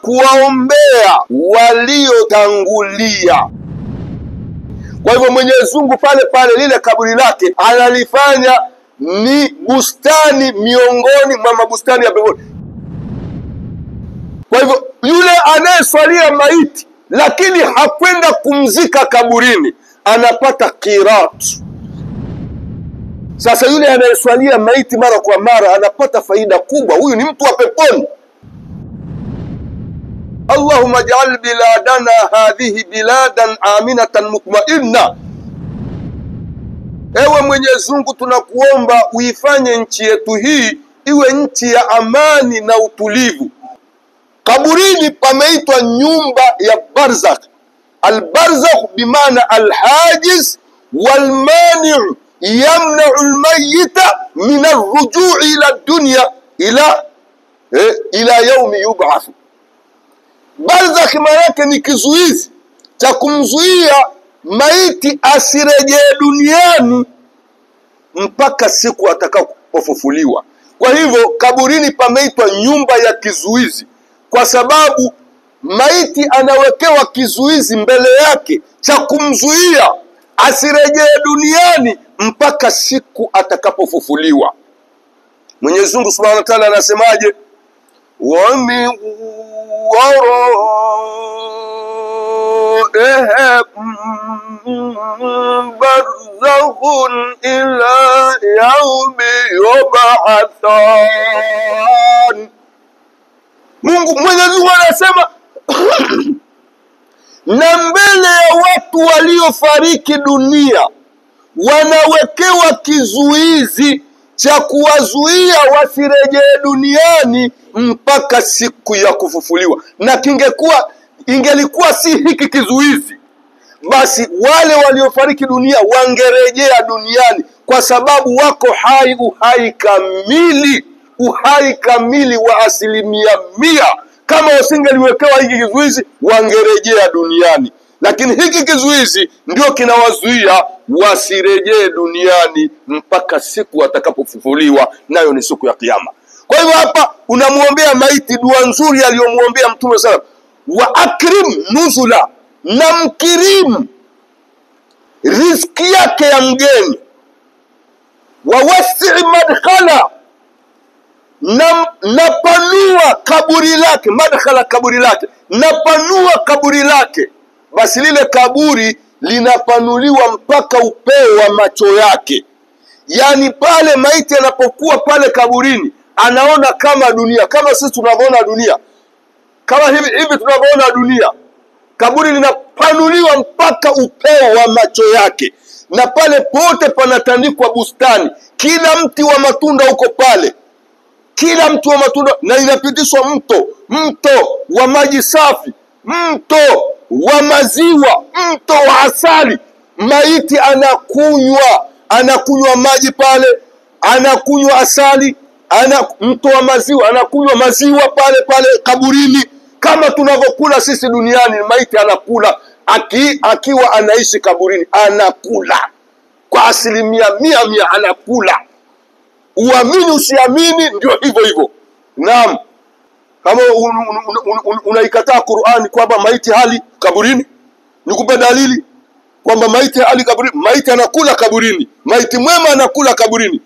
kuwaombea waliotangulia. Kwa hivyo Mwenyezi Mungu pale pale lile kaburi lake analifanya ni bustani miongoni mwa mabustani ya peponi. Kwa hivyo yule anayeswalia maiti lakini hakwenda kumzika kaburini anapata qirat. Sasa yule anayeswalia maiti mara kwa mara anapata faida kubwa. Huyu ni mtu wa peponi. Allahumma ij'al biladana hadhihi biladan aminatan mutma'inna. Ewe Mwenyezi Mungu, tunakuomba uifanye nchi yetu hii iwe nchi ya amani na utulivu. Kaburini pameitwa nyumba ya barzakh. Al-barzakh bimaana al-hajiz wal-mani' yamna'u al-mayyita min ar-ruju' ila ad-dunya ila yawmi yub'ath. Barzakh maana yake ni kizuizi cha kumzuia maiti asirejee duniani mpaka siku atakapofufuliwa. Kwa hivyo kaburini pameitwa nyumba ya kizuizi kwa sababu maiti anawekewa kizuizi mbele yake cha kumzuia asirejee duniani mpaka siku atakapofufuliwa. Mwenyezi Mungu Subhanahu wa Ta'ala anasemaje? Wa min barzakhun ila yawmi yub'athan. Mwenyezi Mungu anasema na mbele ya watu waliofariki dunia wanawekewa kizuizi cha kuwazuia wasirejee duniani mpaka siku ya kufufuliwa. Na ingelikuwa si hiki kizuizi, basi wale waliofariki dunia wangerejea duniani kwa sababu wako hai, uhai kamili wa 100%. Kama wasingeliwekewa hiki kizuizi wangerejea duniani, lakini hiki kizuizi ndio kinawazuia wasirejee duniani mpaka siku atakapofufuliwa, nayo ni siku ya kiyama. Kwa hivyo hapa unamuombea maiti dua nzuri aliyomuombea Mtume sallallahu alaihi wasallam, wa akrim nuzula, na mkirimu riziki yake ya mgeni, wa wasi' madkhala, na panua kaburi lake, madkhala kaburi lake, na panua kaburi lake. Basi lile kaburi linapanuliwa mpaka upeo wa macho yake. Yani pale maiti anapokuwa pale kaburini anaona kama dunia, kama sisi tunavyoona dunia, kama hivi tunavyoona dunia. Kaburi linapanuliwa mpaka upeo wa macho yake, na pale pote panatandikwa bustani, kila mti wa matunda uko pale, kila mti wa matunda, na inapitishwa mto wa maji safi, mto wa maziwa, mto wa asali. Maiti anakunywa maji pale, anakunywa asali, mto wa maziwa, anakunywa maziwa pale kaburini, kama tunavyokula sisi duniani. Maiti anakula akiwa anaishi kaburini, anakula kwa 100% anakula. Uamini usiamini, ndio hivyo. Naam, kama unaikataa Qur'ani kwamba maiti hali kaburini, nikupe dalili kwamba maiti hali kaburini. Maiti anakula kaburini, maiti mwema anakula kaburini.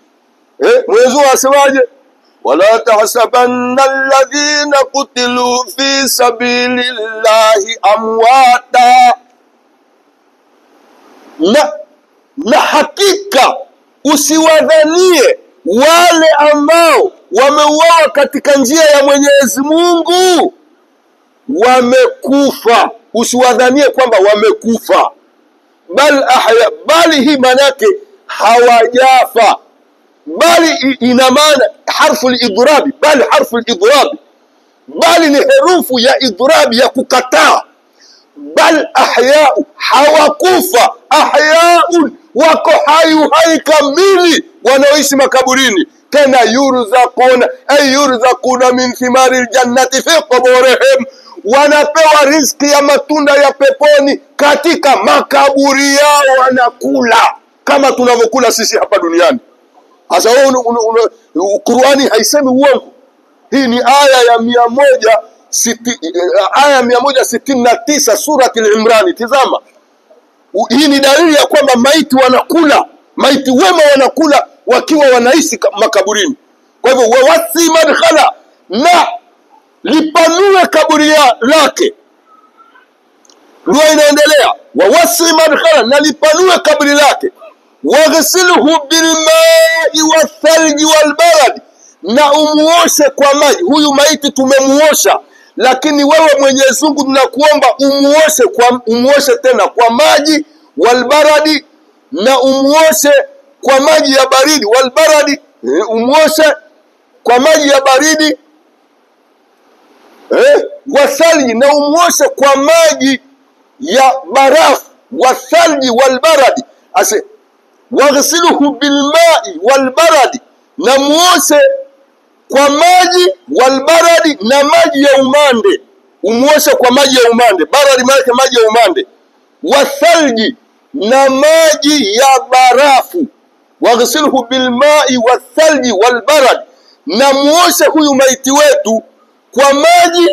Mwenyezi Mungu asemaje? Wala tahsabanna alladhina qutilu fi sabilillahi amwata. Na hakika usiwadhanie wale ambao wameuawa katika njia ya Mwenyezi Mungu wamekufa. Usiwadhanie kwamba wamekufa, bali hii manake hawajafa, bali ina maana harfu al-idrabi, bali ni herufu ya idrabi ya kukataa. Bal ahya'u, hawakufa, ahya'un, wako hai kamili, wanaoishi makaburini. Tena yurzaquna min thimari aljannati fi quburihim, wanapewa riziki ya matunda ya peponi katika makaburi yao, wanakula kama tunavyokula sisi hapa duniani. Sasa Qur'ani haisemi uongo. Hii ni aya ya aya 169 surati al-Imran. Tazama, hii ni dalili ya kwamba maiti wanakula, maiti wema wanakula wakiwa wanaishi makaburini. Kwa hivyo wawasi madkhala, na lipanue kaburi lake. Dua inaendelea, wawasi madkhala, na lipanue kaburi lake. Waghsilhu bilma'i wathalji walbarad, na umuoshe kwa maji. Huyu maiti tumemuosha, lakini wewe Mwenyezi Mungu tunakuomba umuoshe tena kwa maji, walbaradi, na umuoshe kwa maji ya baridi, walbaradi, umuoshe kwa maji ya baridi, wasalji, na umuoshe kwa maji ya barafu, wasalji walbaradi. Ase waghsiluhu bilma'i walbaradi, na muoshe kwa maji, walbaradi, na maji ya umande. Umuoshe kwa maji ya umande, baradi maana maji ya umande, wasalji, na maji ya barafu. Waghsiluhu bilma'i wasalji walbaradi, na muoshe huyu maiti wetu kwa maji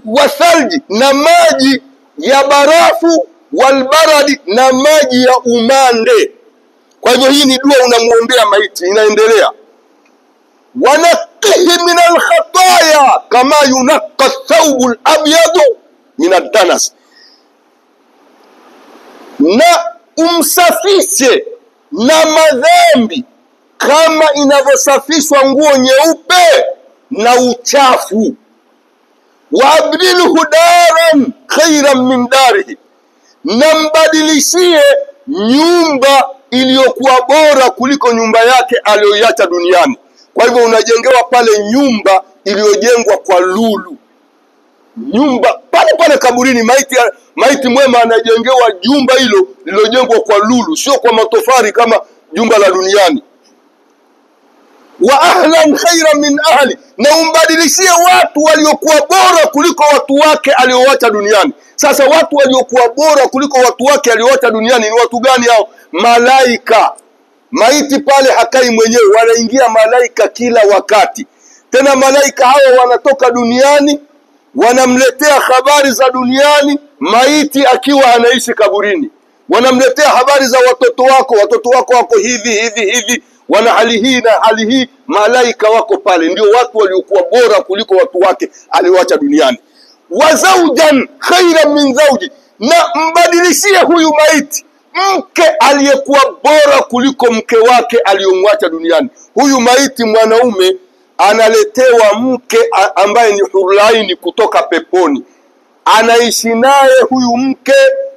wasalji, na maji ya barafu, walbaradi, na maji ya umande. Kwa hivyo hii ni dua unamuombea maiti. Inaendelea, wanaqihi min alkhataya kama yunaqqa thawbu alabyadu min ad-danas, na umsafishe na madhambi kama inavyosafishwa nguo nyeupe na uchafu. Waabdilhu daran khairan min darihi, na mbadilishie nyumba iliyokuwa bora kuliko nyumba yake aliyoiacha duniani. Kwa hivyo unajengewa pale nyumba iliyojengwa kwa lulu, nyumba pale kaburini. Maiti mwema anajengewa jumba hilo lililojengwa kwa lulu, sio kwa matofari kama jumba la duniani. Wa ahlan khairan min ahli, na umbadilishie watu waliokuwa bora kuliko watu wake aliowacha duniani. Sasa watu waliokuwa bora kuliko watu wake aliowacha duniani ni watu gani hao? Malaika. Maiti pale hakai mwenyewe, wanaingia malaika kila wakati. Tena malaika hao wanatoka duniani, wanamletea habari za duniani maiti akiwa anaishi kaburini. Wanamletea habari za watoto wako wako hivi, wana hali hii na hali hii. Malaika wako pale, ndio watu waliokuwa bora kuliko watu wake aliowacha duniani. Wa zawjan khairan min zawji, na mbadilishie huyu maiti mke aliyekuwa bora kuliko mke wake aliyomwacha duniani. Huyu maiti mwanaume analetewa mke ambaye ni hurlaini kutoka peponi, anaishi naye huyu mke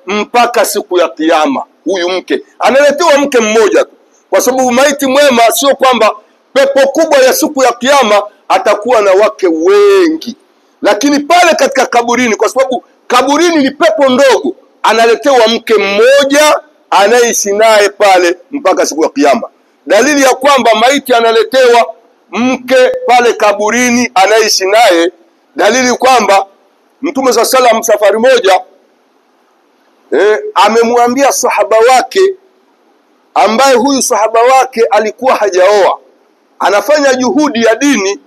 mpaka siku ya kiyama. Huyu mke analetewa mke mmoja tu, kwa sababu maiti mwema sio kwamba pepo kubwa ya siku ya kiyama atakuwa na wake wengi, lakini pale katika kaburini, kwa sababu kaburini ni pepo ndogo, analetewa mke mmoja anaishi naye pale mpaka siku ya kiyama. Dalili ya kwamba maiti analetewa mke pale kaburini anaishi naye, dalili kwamba Mtume SAW safari moja amemwambia sahaba wake, ambaye huyu sahaba wake alikuwa hajaoa, anafanya juhudi ya dini,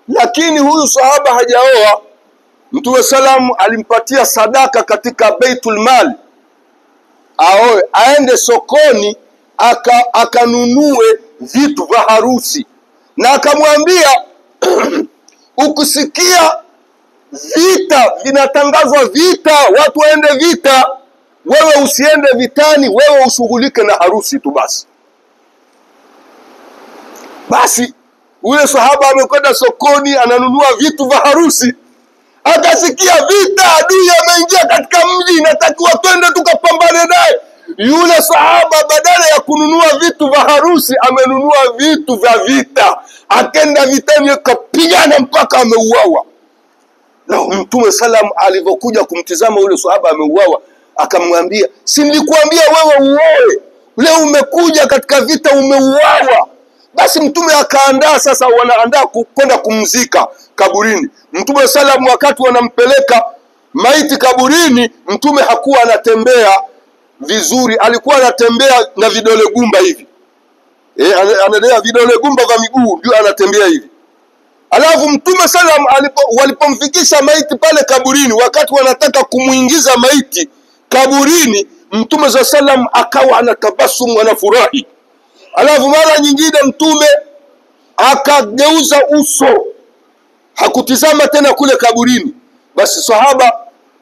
lakini huyu sahaba hajaoa. Mtume SAW alimpatia sadaka katika Baitul Mal, aende sokoni akanunue vitu vya harusi, na akamwambia ukisikia vita vinatangazwa, vita, watu waende vita, wewe usiende vitani, wewe ushughulike na harusi tu basi. Basi ule sahaba amekwenda sokoni ananunua vitu vya harusi, akasikia vita, adui ameingia katika mji, inatakiwa twende tukapambane naye. Yule sahaba badala ya kununua vitu vya harusi amenunua vitu vya vita, akenda vitani akapigana mpaka ameuawa. Na Mtume SAW alivyokuja kumtizama yule sahaba ameuawa, akamwambia, si nilikuambia wewe uoe, leo umekuja katika vita umeuawa. Basi Mtume akaandaa, sasa wanaandaa kwenda kumzika kaburini. Mtume SAW wakati wanampeleka maiti kaburini, Mtume hakuwa anatembea vizuri, alikuwa anatembea na vidole gumba hivi. Anadea vidole gumba vya miguu, ndio anatembea hivi. Alafu Mtume sallam walipomfikisha maiti pale kaburini, wakati wanataka kumuingiza maiti kaburini, Mtume sallam akawa anatabasumu, anafurahi. Alafu mara nyingine Mtume akageuza uso, hakutizama tena kule kaburini. Basi sahaba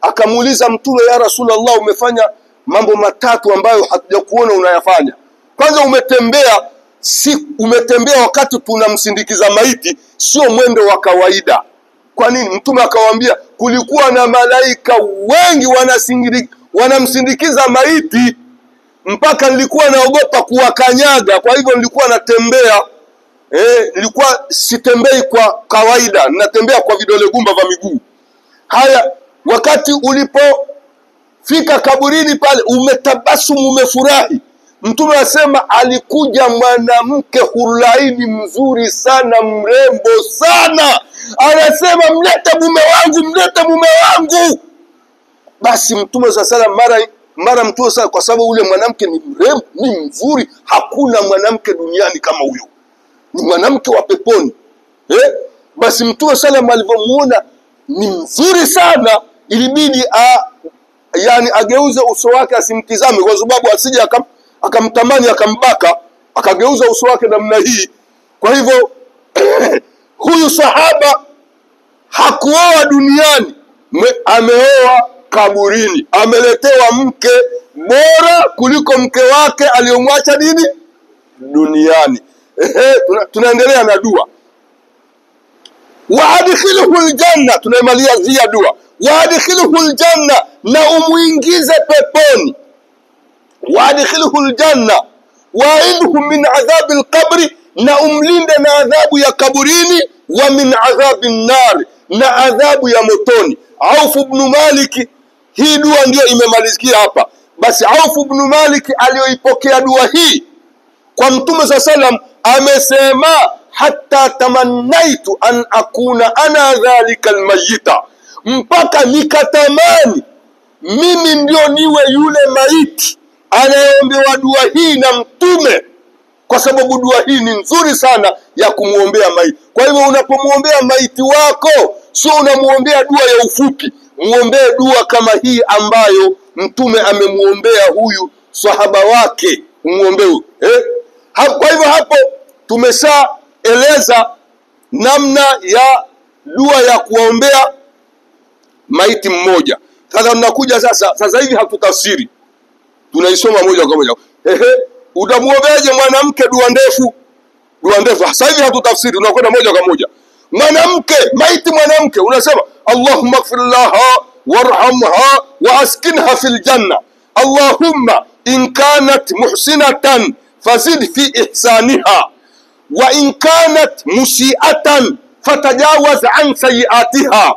akamuuliza Mtume, ya Rasulullah, umefanya mambo matatu ambayo hatujakuona unayafanya. Kwanza umetembea wakati tunamsindikiza maiti, sio mwendo wa kawaida. Kwa nini? Mtume akawaambia kulikuwa na malaika wengi wanamsindikiza maiti, mpaka nilikuwa naogopa kuwakanyaga, kwa hivyo nilikuwa natembea. Nilikuwa sitembei kwa kawaida, natembea kwa vidole gumba vya miguu. Haya, wakati ulipofika kaburini pale, umetabasumu, umefurahi. Mtume asema alikuja mwanamke hulaini mzuri sana, mrembo sana, anasema mlete mume wangu, mlete mume wangu. Basi Mtume sasa mara Mtume sasa, kwa sababu ule mwanamke ni mrembo, ni mzuri, hakuna mwanamke duniani kama huyo, ni mwanamke wa peponi. Basi Mtume sallam alivyomuona ni mzuri sana, ilibidi yani ageuze uso wake asimtizame, kwa sababu asije akamtamani akambaka, akageuza uso wake namna hii. Kwa hivyo huyu sahaba hakuoa duniani, ameoa kaburini, ameletewa mke bora kuliko mke wake aliyomwacha nini duniani. Tunaendelea na dua. Waadkhilhu aljanna, tunaimalizia dua. Waadkhilhu aljanna, na umuingize peponi. Waadkhilhu aljanna wa'idhu min adhabi alqabri, na umlinde na adhabu ya kaburini, wa min adhabi an-nar, na adhabu ya motoni. Auf ibn Malik, hii dua ndio imemalizikia hapa. Basi Auf ibn Malik aliyoipokea dua hii kwa Mtume sallam amesema, hatta tamannaitu an akuna ana dhalika almayita, mpaka nikatamani mimi ndio niwe yule maiti anayeombewa dua hii na Mtume, kwa sababu dua hii ni nzuri sana ya kumuombea maiti. Kwa hivyo unapomuombea maiti wako, sio unamuombea dua ya ufupi, muombee dua kama hii ambayo Mtume amemuombea huyu sahaba wake, umuombee. Kwa hivyo hapo tumeshaeleza namna ya dua ya kuombea maiti mmoja. Sasa tunakuja sasa hivi hatutafsiri, tunaisoma moja kwa moja. Utamuombeaje mwanamke dua ndefu? Dua ndefu sasa hivi hatutafsiri, tunakwenda moja kwa moja. Mwanamke, maiti mwanamke, unasema Allahumma ighfir laha warhamha wa askinha fil janna. Allahumma in kanat muhsinatan fazid fi ihsaniha, wa in kanat musiatan fatajawaz an sayiatiha.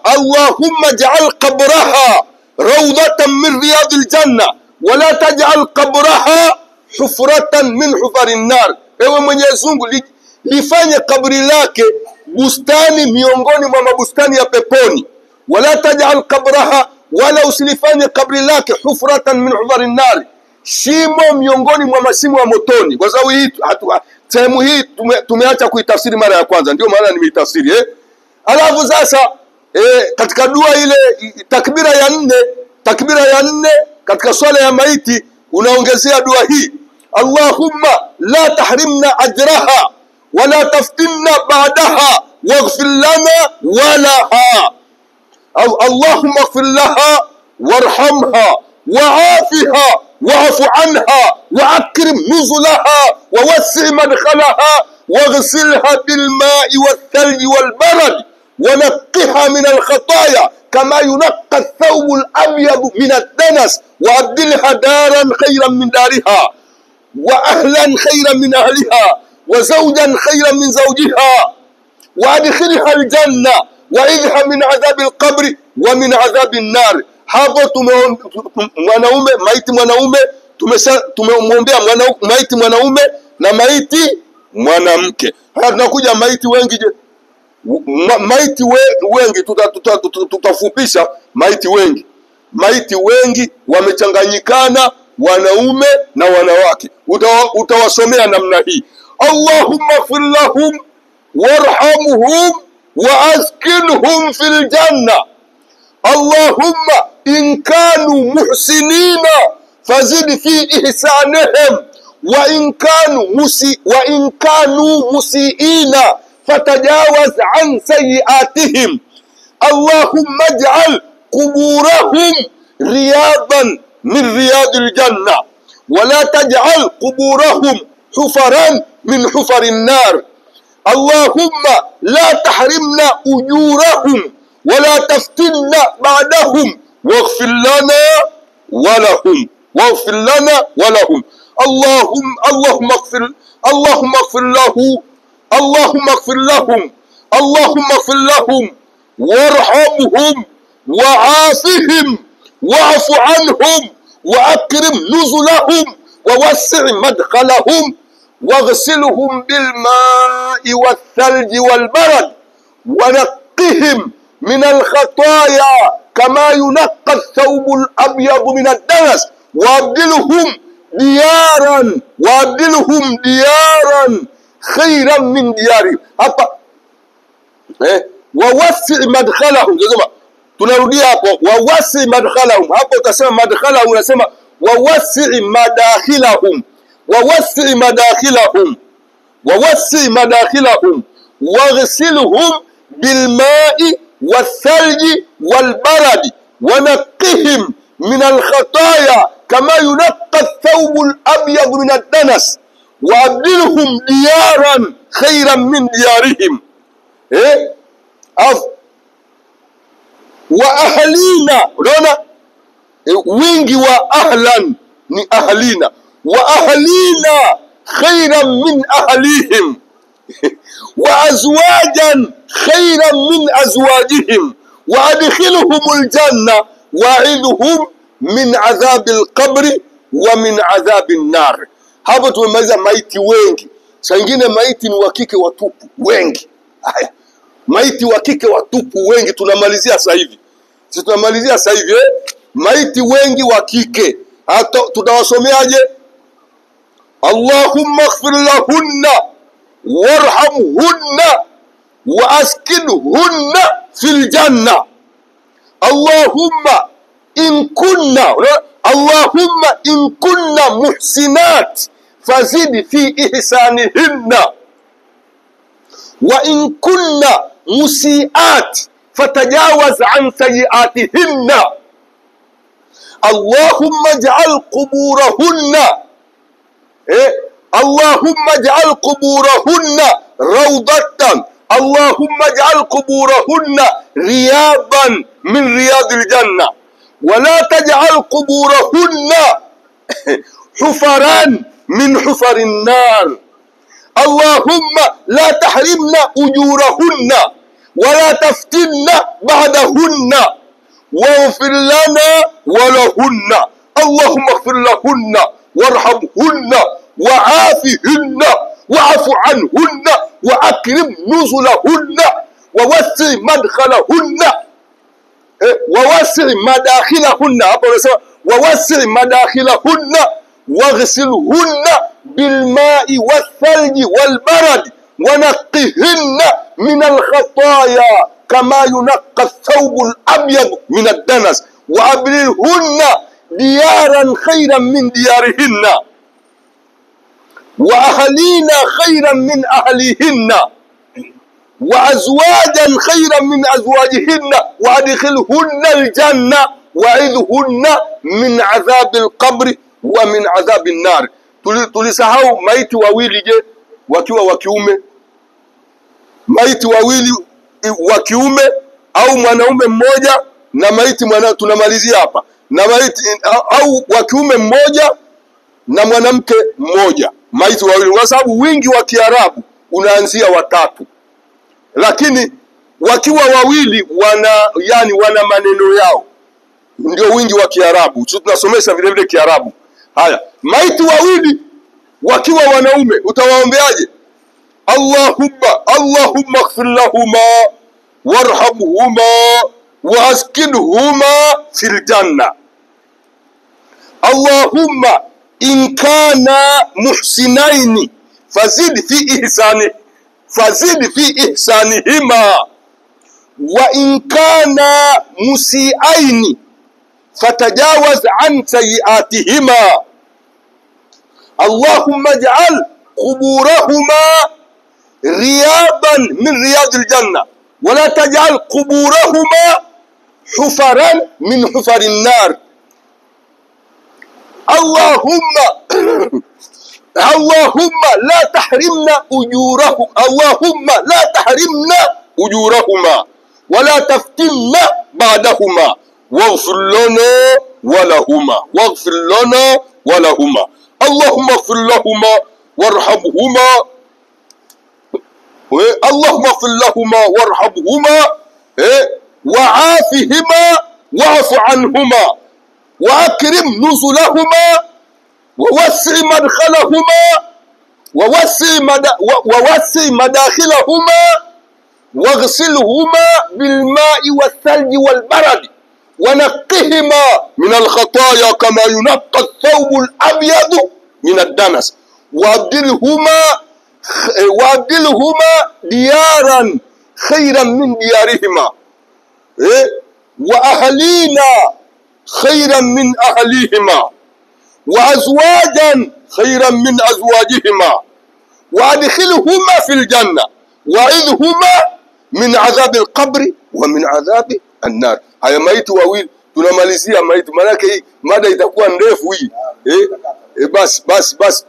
Allahumma ij'al qabraha rawdatan min riyadil janna wa la taj'al qabraha hufratan min hufarin nar. Ewe Mwenyezi Mungu, lifanye kaburi lake bustani miongoni mwa mabustani ya peponi. Wala taj'al qabraha, wala usilifanye kaburi lake hufratan min hufarin nar, shimo miongoni mwa mashimo ya motoni. Kwa sababu hii sehemu hii tumeacha kuitafsiri mara ya kwanza, ndio maana nimeitafsiri. Alafu sasa katika dua ile takbira ya nne katika swala ya maiti unaongezea dua hii: Allahumma la tahrimna ajraha wa la taftinna ba'daha waghfir lana wa laha. Allahumma ighfir laha warhamha wa'afiha wa'fu anha wa'akrim nuzulaha wa wasi' madkhalaha waghsilha bil ma'i wath thalji wal barad ونقها من الخطايا كما ينقى الثوب الأبيض من الدنس وأبدلها دارا خيرا من دارها وأهلا خيرا من أهلها وزوجا خيرا من زوجها وأدخلها الجنة وإذها من عذاب القبر ومن عذاب النار. Hapo mwanaume, maiti mwanaume, tumemwombea maiti mwanaume na maiti mwanamke. Hapa tunakuja maiti wengi. Maiti wengi tutafupisha maiti wengi wamechanganyikana, wanaume na wanawake. Utawasomea namna hii: اللهم اغفر لهم وارحمهم وأسكنهم في الجنة. اللهم إن كانوا محسنين فزد في إحسانهم، وإن كانوا مسيئين فتجاوز عن سيئاتهم. اللهم اجعل قبورهم رياضا من رياض الجنة، ولا تجعل قبورهم حفرا من حفر النار. اللهم لا تحرمنا أجورهم ولا تفتنا بعدهم، واغفر لنا ولهم، واغفر لنا ولهم. اللهم اغفر له، اللهم اغفر لهم، اللهم اغفر لهم وارحمهم وعافهم واعف عنهم وأكرم نزلهم ووسع مدخلهم واغسلهم بالماء والثلج والبرد ونقهم من الخطايا كما ينقى الثوب الأبيض من الدنس وابدلهم ديارا خيرا من ديارهم. Hapa wawasi madkhalahum, tunarudia hapo, wawasi madkhalahum. Hapo utasema madkhalahum, unasema wawasi madakhilahum, wawasi madakhilahum, wawasi madakhilahum waghsilhum bilma'i والثلج والبرد ونقهم من الخطايا كما ينقى الثوب الأبيض من الدنس وأبدلهم ديارا خيرا من ديارهم. وأهلينا، unaona wingi wa ahlan ni ahlina, وأهلينا خيرا من أهليهم وأزواجا خيرا من أزواجهم وأدخلهم الجنة وأعذهم من عذاب القبر ومن عذاب النار. Hapo tumemaliza maiti wengi. Sangine maiti ni wakike watupu wengi. Haya, maiti wakike watupu wengi tunamalizia sasa hivi. Sisi tunamalizia sasa hivi maiti wengi wakike. Hata tutawasomeaje? Allahumma ighfir lahunna warhamhunna وأسكنهن في الجنة. اللهم إن كنا محسنات فزد في إحسانهن، وإن كنا مسيئات فتجاوز عن سيئاتهن. اللهم اجعل قبورهن اللهم اجعل قبورهن روضة، اللهم اجعل قبورهن رياضا من رياض الجنة، ولا تجعل قبورهن حفرا من حفر النار. اللهم لا تحرمنا أجورهن ولا تفتنا بعدهن، واغفر لنا ولهن. اللهم اغفر لهن وارحمهن وعافهن واعف عنهن وأكرم نزلهن ووسع مدخلهن ووسع مداخلهن. ووسع مداخلهن واغسلهن بالماء والثلج والبرد ونقهن من الخطايا كما ينقى الثوب الأبيض من الدنس وأبدلهن ديارا خيرا من ديارهن وأهلينا خيرا من أهليهن وأزواجا خيرا من أزواجهن وأدخلهن الجنة وأعذهن من عذاب القبر ومن عذاب النار. Tulisahau maiti wawili je wakiwa wa kiume, maiti wawili wa kiume au mwanaume mmoja na maiti tunamalizia hapa, na maiti au wa kiume mmoja na mwanamke mmoja, maiti wawili, kwa sababu wingi wa Kiarabu unaanzia watatu, lakini wakiwa wawili wana maneno yao, ndio wingi wa Kiarabu. Tunasomesha vile vile Kiarabu. Haya, maiti wawili wakiwa wanaume utawaombeaje? Allahumma ighfir lahuma warhamhuma waskinhuma fil janna. Allahumma in kana muhsinaini fazid fi ihsanihima wa in kana musiaini fatajawaz an sayiatihima. Allahumma ij'al quburahuma riyadan min riyadil janna wa la taj'al quburahuma hufaran min hufarin nar. Allahumma la tahrimna ujurahuma wa la taftinna ba'dahuma waghfir lana wa lahuma Allahumma ighfir lahuma warhamhuma wa'afihima wa'fu anhuma وأكرم نزلهما ووسع مدخلهما ووسع مداخلهما واغسلهما بالماء والثلج والبرد ونقهما من الخطايا كما ينقى الثوب الأبيض من الدنس وأبدلهما ديارا خيرا من ديارهما وأهلينا خيرا من أهليهما وأزواجا خيرا من أزواجهما وأدخلهما في الجنة وأعذهما من عذاب القبر ومن عذاب النار. Haya maiti wawili tunamalizia maiti, maana hii mada itakuwa ndefu hii. Basi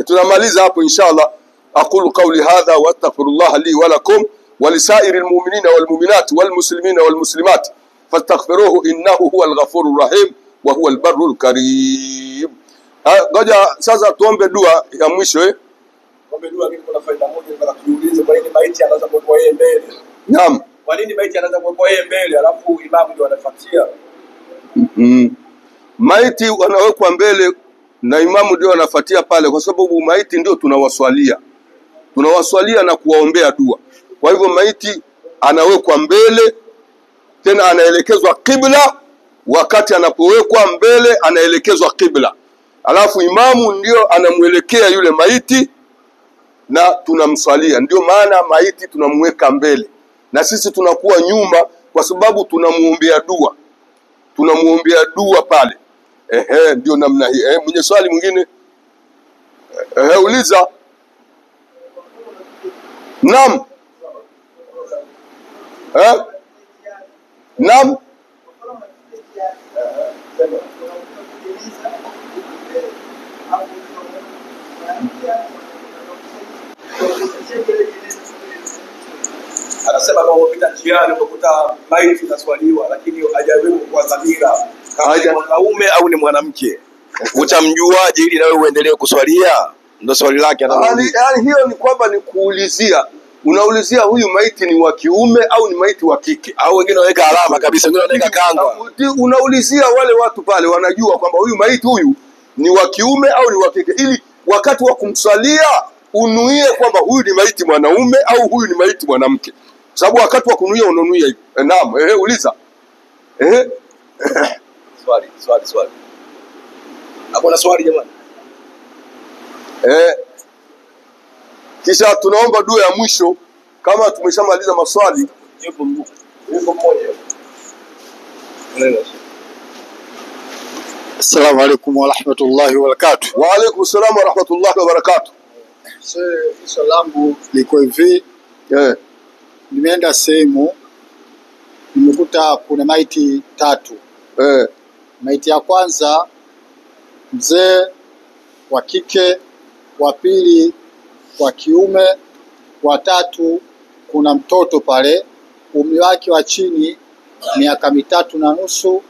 tunamaliza hapo inshallah. أقول قولي هذا وأستغفر الله لي ولكم ولسائر المؤمنين والمؤمنات والمسلمين والمسلمات فاستغفروه إنه هو الغفور الرحيم وهو البر الكريم. Ngoja sasa tuombe dua ya mwisho. Tuombe dua, lakini kuna faida moja nataka kuuliza, kwa nini maiti anaanza kuwekwa yeye mbele? Naam. Kwa nini maiti anaanza kuwekwa yeye mbele alafu imamu ndio anafuatia? Maiti wanawekwa mbele na imamu ndio anafuatia pale kwa sababu maiti ndio tunawaswalia na kuwaombea dua. Kwa hivyo maiti anawekwa mbele, tena anaelekezwa qibla. Wakati anapowekwa mbele anaelekezwa qibla, alafu imamu ndio anamuelekea yule maiti na tunamswalia. Ndio maana maiti tunamweka mbele na sisi tunakuwa nyuma, kwa sababu tunamuombea dua pale. Ndio namna hii. Mwenye swali mwingine uliza. Naam. Naam. Anasema kama unapita njiani ukakuta maiti inaswaliwa lakini hajawepo kwa dhamira, kama ni mwanaume au ni mwanamke, utamjuaje ili na wewe uendelee kuswalia? Ndio swali lake. Yani hiyo ni kwamba ni kuulizia, unaulizia huyu maiti ni wa kiume au ni maiti wa kike, au wengine waweka alama kabisa, wengine wanaweka kanga. Unaulizia wale watu pale wanajua kwamba huyu maiti huyu ni wa kiume au ni wa kike, ili wakati wa kumswalia unuie kwamba huyu ni maiti mwanaume au huyu ni maiti mwanamke, sababu wakati wa kunuia unanuia hivyo. Naam. Uliza. Swali. Hakuna swali jamani. Kisha tunaomba dua ya mwisho kama tumeshamaliza maswali. Yupo mmoja. Assalamu alaykum wa rahmatullahi wa barakatuh. Wa alaykum assalam wa rahmatullahi wa barakatuh. Swali langu liko hivi. Nimeenda sehemu nimekuta kuna maiti 3. Maiti ya kwanza mzee wa kike, wa pili wa kiume, wa tatu kuna mtoto pale, umri wake wa chini miaka 3.5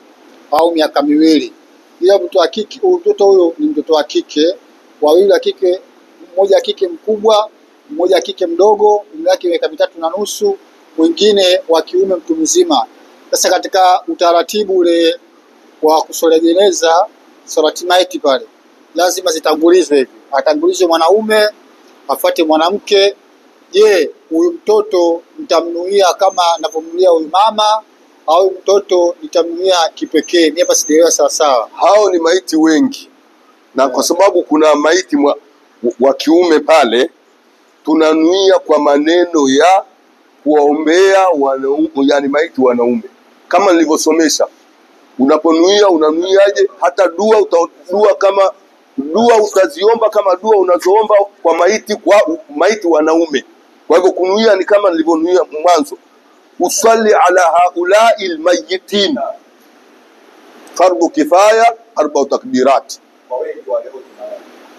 au miaka 2. Hiyo mtoto wa kike, mtoto huyo ni mtoto wa kike, wawili wa kike, mmoja kike mkubwa, mmoja kike mdogo, umri wake miaka 3.5, mwingine wa kiume mtu mzima. Sasa katika utaratibu ule wa kuswalia jeneza, salati maiti pale lazima zitangulizwe hivi. Atangulizwe mwanaume, afuate mwanamke. Je, huyu mtoto nitamnuia kama ninavyonuia huyu mama au mtoto nitamnuia kipekee? Mimi hapa sijaelewa sawa sawa. Hao ni maiti wengi, na kwa sababu kuna maiti wa kiume pale, tunanuia kwa maneno ya kuwaombea wanaume, yani maiti wanaume, kama nilivyosomesha. Unaponuia unanuiaje? Hata dua kama dua utaziomba kama dua unazoomba kwa maiti wanaume. Kwa hivyo kunuia ni kama nilivyonuia mwanzo, usalli ala haulai almayitin fardu kifaya 4 takbirat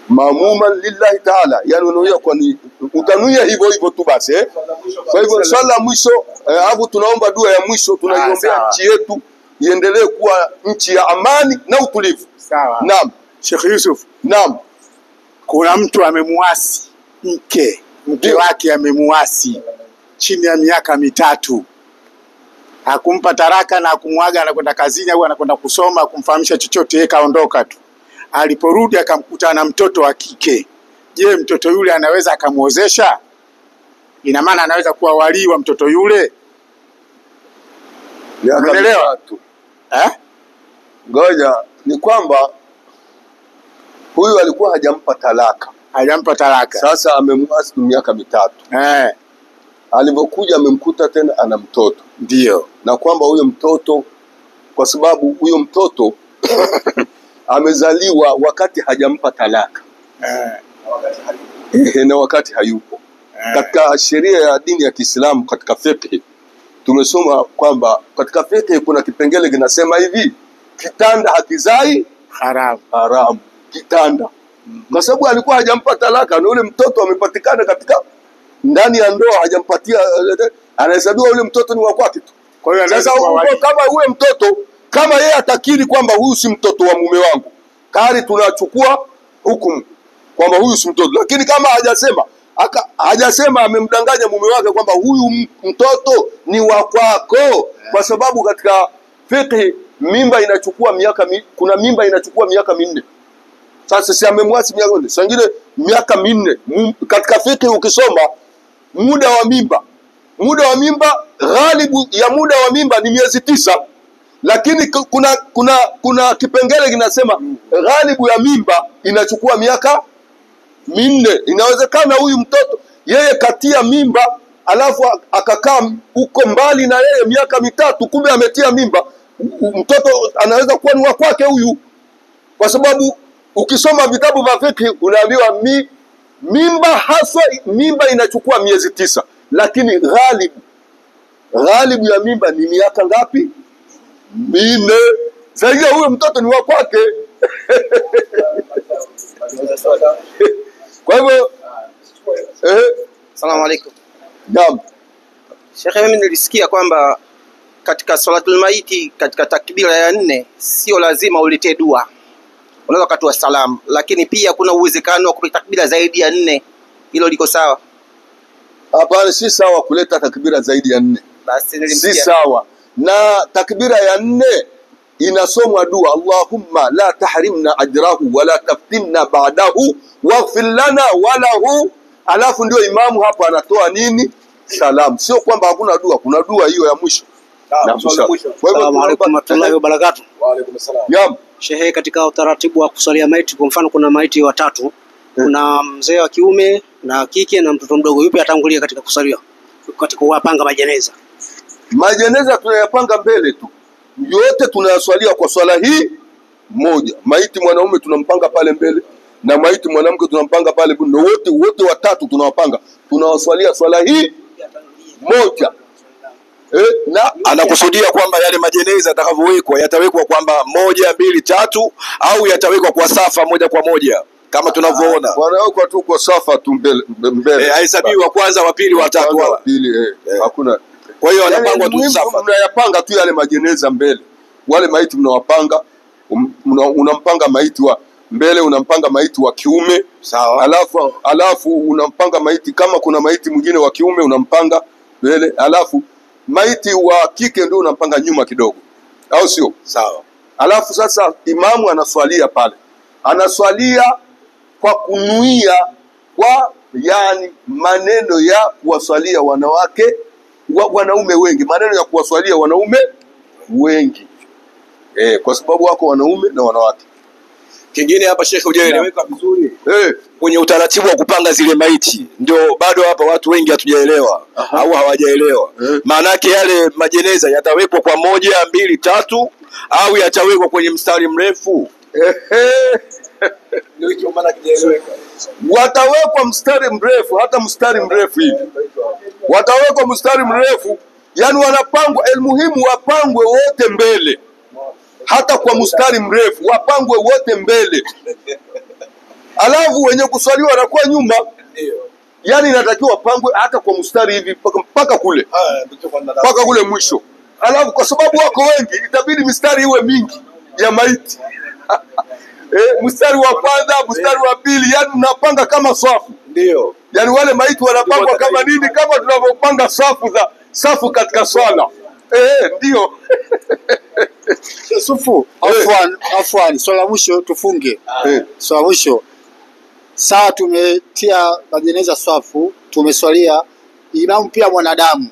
maamuman lillahi ta'ala, yani unanuia utanuia hivyo hivyo tu basi Kwa hivyo swala mwisho hapo tunaomba dua ya mwisho, tunaiombea nchi yetu iendelee kuwa nchi ya amani na utulivu. Sawa. Naam. Sheikh Yusuf. Naam. Kuna mtu amemuasi mke wake amemuasi chini ya miaka 3. Hakumpa taraka na kumwaga anakwenda kazini au anakwenda kusoma, kumfahamisha chochote, yeye kaondoka tu. Aliporudi akamkuta na mtoto wa kike. Je, mtoto yule anaweza akamuozesha? Ina maana anaweza kuwa wali wa mtoto yule? Unaelewa? Ngoja, ni kwamba huyu alikuwa hajampa talaka. Sasa amemuasi miaka 3. Alipokuja amemkuta tena ana mtoto. Ndio. Na kwamba huyo mtoto, kwa sababu huyo mtoto amezaliwa wakati hajampa talaka. Na wakati hayupo. Katika sheria ya dini ya Kiislamu, katika fiqh tumesoma kwamba katika fiqh kuna kipengele kinasema hivi: kitanda hakizai haramu. Kitanda. Kwa sababu alikuwa hajampa talaka, na ule mtoto amepatikana katika ndani ya ndoa, hajampatia, anahesabiwa ule mtoto ni wa kwake tu. Kwa hiyo sasa kama ule mtoto, kama yeye atakiri kwamba huyu si mtoto wa mume wangu, tayari tunachukua hukumu kwamba huyu si mtoto. Lakini kama hajasema amemdanganya mume wake kwamba huyu mtoto ni wa kwako, kwa sababu katika fiqh mimba inachukua kuna mimba inachukua miaka 4. Sasa si amemwasi miaka 4, sangine miaka 4. Katika fiqh ukisoma muda wa mimba ghalibu ya muda wa mimba ni miezi 9, lakini kuna kipengele kinasema ghalibu ya mimba inachukua miaka 4. Inawezekana huyu mtoto yeye katia mimba alafu akakaa uko mbali na yeye miaka 3, kumbe ametia mimba. Mtoto anaweza kuwa ni wa kwake huyu, kwa sababu ukisoma vitabu vya fiqh unaambiwa mimba inachukua miezi 9, lakini ghalibu ya mimba ni miaka ngapi? 4. Sasa huyo mtoto ni wa kwake. Kwa hivyo Asalamu alaykum. Naam. Sheikh, mimi nilisikia kwamba katika salatul maiti katika takbira ya 4 sio lazima ulete dua, unaweza kutoa salamu, lakini pia kuna uwezekano wa kuleta takbira zaidi ya 4. Hilo liko sawa? Hapana, si sawa kuleta takbira zaidi ya 4. Basi nilimsikia. Si sawa. Na takbira ya 4 inasomwa dua, Allahumma la tahrimna ajrahu wala taftinna ba'dahu waghfir lana walahu. Alafu ndio imamu hapa anatoa nini? Salamu. Sio kwamba hakuna dua, kuna dua hiyo ya mwisho. Assalamu alaykum warahmatullahi wabarakatuh. Wa alaykum assalam. Naam. Shehe, katika utaratibu wa kusalia maiti, kwa mfano kuna maiti watatu, kuna mzee wa kiume na kike na mtoto mdogo, yupi atangulia katika kusalia, katika kuwapanga majeneza? Majeneza tunayapanga mbele tu, yote tunayaswalia kwa swala hii moja. Maiti mwanaume tunampanga pale mbele na maiti mwanamke tunampanga pale, ndio wote watatu tunawapanga, tunawaswalia swala hii moja. Na anakusudia kwamba yale majeneza yatakavyowekwa yatawekwa kwamba 1 2 3 au yatawekwa kwa safa moja kwa moja kama tunavyoona? Wanawekwa tu kwa safa tu mbele. Haihesabiwi wa kwanza, wa pili, wa tatu wala. Hakuna. Kwa hiyo anapangwa tu safa. Mnayapanga tu yale majeneza mbele. Wale maiti mnawapanga, unampanga maiti wa mbele, unampanga maiti wa kiume, sawa. Alafu unampanga maiti, kama kuna maiti mwingine wa kiume unampanga mbele, alafu maiti wa kike ndio unampanga nyuma kidogo, au sio? Sawa. Alafu sasa imamu anaswalia pale, anaswalia kwa kunuia, kwa yani maneno ya kuwaswalia wanaume wengi, maneno ya kuwaswalia wanaume wengi, kwa sababu wako wanaume na wanawake. Kingine hapa Sheikh hujaeleweka vizuri. Kwenye utaratibu wa kupanga zile maiti ndio bado hapa watu wengi hatujaelewa au hawajaelewa. Maana yake yale majeneza yatawekwa kwa 1, 2, 3 au yatawekwa kwenye mstari mrefu? Ndio hicho maana kijaeleweka. Watawekwa mstari mrefu, hata mstari mrefu hivi. Watawekwa mstari mrefu, yani wanapangwa, muhimu wapangwe wote mbele. Hata kwa mstari mrefu wapangwe wote mbele. Alafu wenye kuswaliwa wanakuwa nyuma. Yani inatakiwa pangwe hata kwa mstari hivi mpaka kule. Mpaka kule mwisho. Alafu kwa sababu wako wengi itabidi mistari iwe mingi ya maiti. Mstari wa kwanza, mstari wa pili, yani unapanga kama safu. Ndio. Yani wale maiti wanapangwa kama nini, kama tunavyopanga safu katika swala. Ndio. Sufu, afwan, swala mwisho tufunge. Swala mwisho. Sawa, tumetia majeneza swafu, tumeswalia. Imamu pia mwanadamu.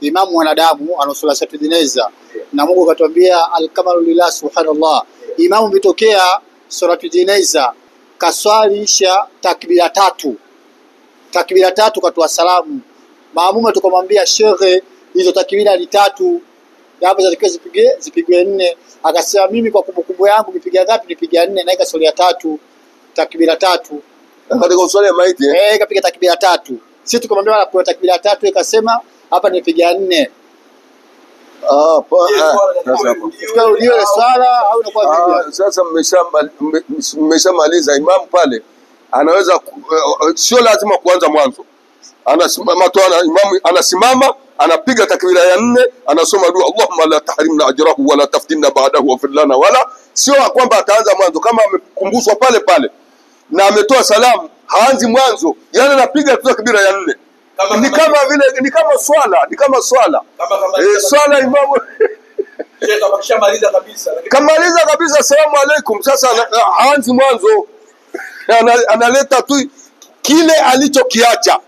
Imamu mwanadamu anaswala satu jeneza. Na Mungu katuambia al-kamalu lillah subhanallah. Imamu umetokea salatu jeneza, kaswalisha takbira 3. Takbira 3 katoa salamu. Maamuma tukamwambia shekhe, hizo takbira ni 3. Hapo zatakiwa zipigwe 4. Akasema mimi kwa kumbukumbu yangu nipiga ngapi? Nipiga 4 na ikaswalia 3. Takbira 3. Katika swala ya maiti kapiga takbira 3. Sisi tukamwambia anapoa takbira 3 ikasema hapa nipiga 4. Sasa mmeshamaliza. Imamu pale anaweza sio lazima kuanza mwanzo. Anasimama tu, imamu anasimama, anapiga takbira ya 4, anasoma dua Allahumma la tahrimna ajrahu wala taftinna ba'dahu wa lana, wala sio kwamba ataanza mwanzo. Kama amekumbushwa pale pale na ametoa salamu, haanzi mwanzo, yani anapiga tu takbira ya 4. Ni kama swala. Swala imamu Sheikh akishamaliza kabisa. Kamaliza kabisa asalamu alaykum, sasa haanzi mwanzo. Analeta tu kile alichokiacha.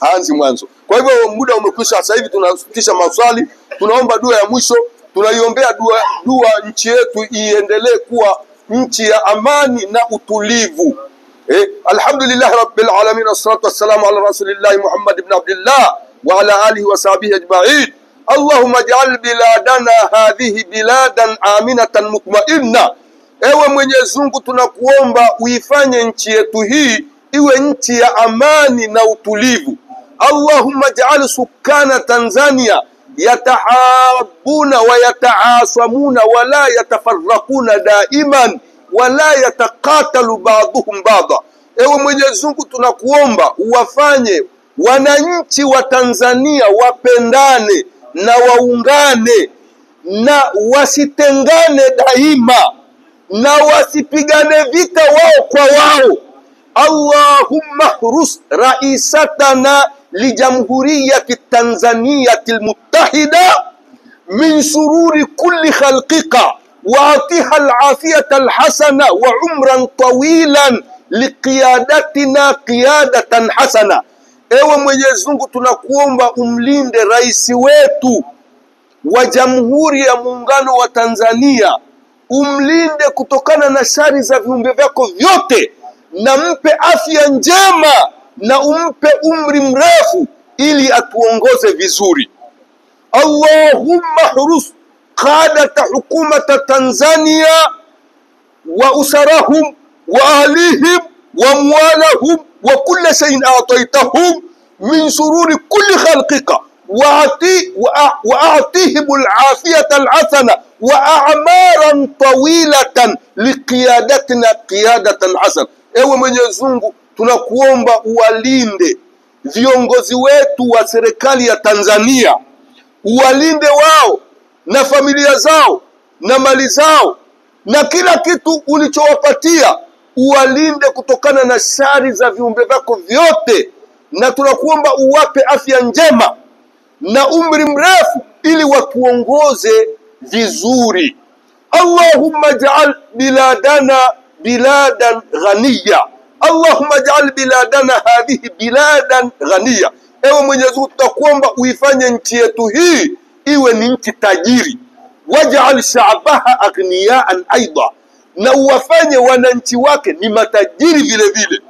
Haanzi mwanzo. Kwa hivyo muda umekwisha, sasa hivi tunasitisha maswali, tunaomba dua ya mwisho, tunaiombea dua nchi yetu iendelee kuwa nchi ya amani na utulivu. Alhamdulillah rabbil alamin, wassalatu wassalamu ala rasulillah Muhammad ibn Abdullah wa ala alihi wa sahbihi ajma'in. Allahumma ij'al biladana hadhihi biladan aminatan mutma'inna. Ewe Mwenyezi Mungu, tunakuomba uifanye nchi yetu hii iwe nchi ya amani na utulivu. Allahumma ij'al sukana Tanzania yatahabuna wa yataasamuna wa la yatafarraquna daiman wa la yataqatalu ba'dhum ba'dha. Ewe Mwenyezi Mungu, tunakuomba uwafanye wananchi wa Tanzania wapendane na waungane na wasitengane daima na wasipigane vita wao kwa wao. Allahumma rus raisatana li jamhuriyati Tanzaniyatil Muttahida min shururi kulli khalqika wa atiha al-afiyata al-hasana wa umran tawilan liqiyadatina qiyadatan hasana. Ewe Mwenyezi Mungu, tunakuomba umlinde rais wetu wa Jamhuri ya Muungano wa Tanzania, umlinde kutokana na shari za viumbe vyako vyote, na mpe afya njema na umpe umri mrefu ili atuongoze vizuri. Allahumma hurus qadata hukumata Tanzania wa usarahum wa ahlihim wa mwalahum wa kulla shay'in a'taytahum min shururi kulli khalqika wa a'tihim al-afiyata al-hasana wa a'maran tawilatan liqiyadatina qiyadatan hasana. Ewe Mwenyezi Mungu, tunakuomba uwalinde viongozi wetu wa serikali ya Tanzania, uwalinde wao na familia zao na mali zao na kila kitu ulichowapatia, uwalinde kutokana na shari za viumbe vyako vyote, na tunakuomba uwape afya njema na umri mrefu ili watuongoze vizuri. Allahumma ij'al biladana biladan ghaniya. Allahumma ij'al biladana hadhihi biladan ghaniya. Ewe Mwenyezi Mungu, tutakuomba uifanye nchi yetu hii iwe ni nchi tajiri. Waj'al sha'baha aghniyaan aidha. na uwafanye wananchi wake ni matajiri vile vile.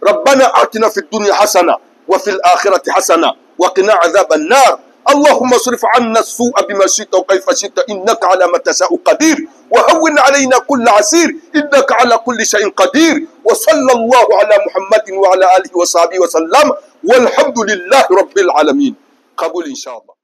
Rabbana atina fid dunya hasana wa fil akhirati hasana wa qina adhaban nar. اللهم اصرف عنا السوء بما شئت وكيف شئت إنك على ما تشاء قدير وهون علينا كل عسير إنك على كل شيء قدير. وصلى الله على محمد وعلى آله وصحبه وسلم والحمد لله رب العالمين. قبول إن شاء الله.